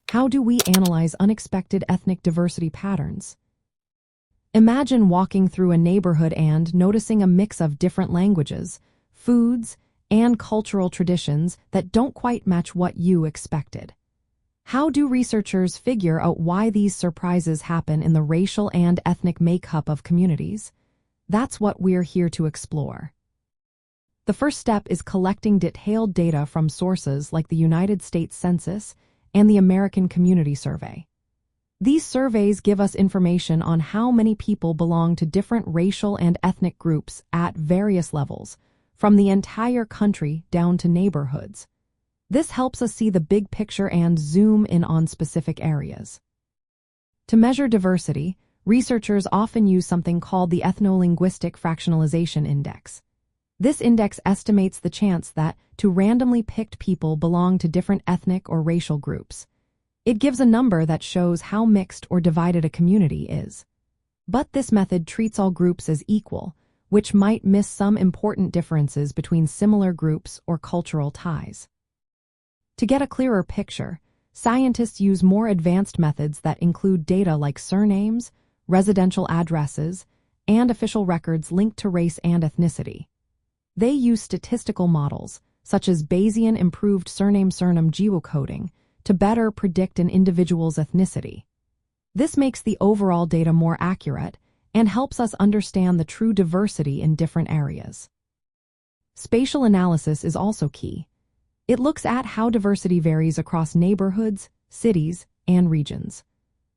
How do we analyze unexpected ethnic diversity patterns? Imagine walking through a neighborhood and noticing a mix of different languages, foods, and cultural traditions that don't quite match what you expected. How do researchers figure out why these surprises happen in the racial and ethnic makeup of communities? That's what we're here to explore. The first step is collecting detailed data from sources like the United States Census and the American Community Survey. These surveys give us information on how many people belong to different racial and ethnic groups at various levels, from the entire country down to neighborhoods. This helps us see the big picture and zoom in on specific areas. To measure diversity, researchers often use something called the ethno-linguistic fractionalization index. This index estimates the chance that two randomly picked people belong to different ethnic or racial groups. It gives a number that shows how mixed or divided a community is. But this method treats all groups as equal, which might miss some important differences between similar groups or cultural ties. To get a clearer picture, scientists use more advanced methods that include data like surnames, residential addresses, and official records linked to race and ethnicity. They use statistical models, such as Bayesian Improved Surname Geocoding, to better predict an individual's ethnicity. This makes the overall data more accurate and helps us understand the true diversity in different areas. Spatial analysis is also key. It looks at how diversity varies across neighborhoods, cities, and regions.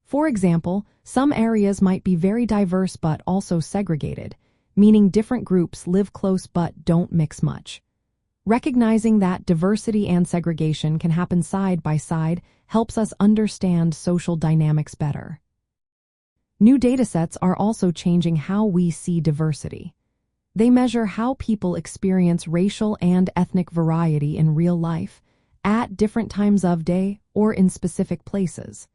For example, some areas might be very diverse but also segregated, meaning different groups live close but don't mix much. Recognizing that diversity and segregation can happen side by side helps us understand social dynamics better. New datasets are also changing how we see diversity. They measure how people experience racial and ethnic variety in real life, at different times of day, or in specific places.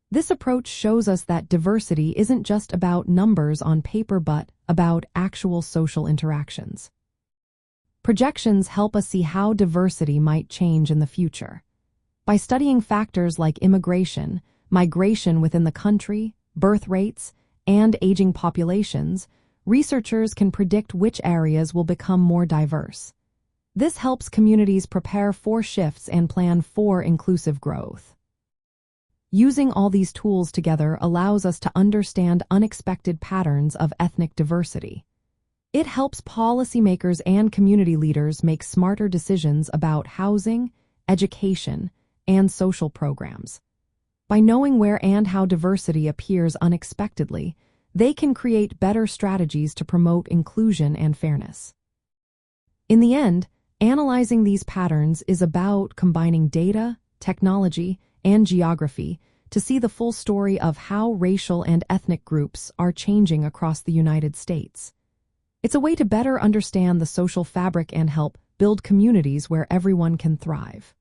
This approach shows us that diversity isn't just about numbers on paper but about actual social interactions. Projections help us see how diversity might change in the future. By studying factors like immigration, migration within the country, birth rates, and aging populations, researchers can predict which areas will become more diverse. This helps communities prepare for shifts and plan for inclusive growth. Using all these tools together allows us to understand unexpected patterns of ethnic diversity. It helps policymakers and community leaders make smarter decisions about housing, education, and social programs. By knowing where and how diversity appears unexpectedly, they can create better strategies to promote inclusion and fairness. In the end, analyzing these patterns is about combining data, technology, and geography to see the full story of how racial and ethnic groups are changing across the United States. It's a way to better understand the social fabric and help build communities where everyone can thrive.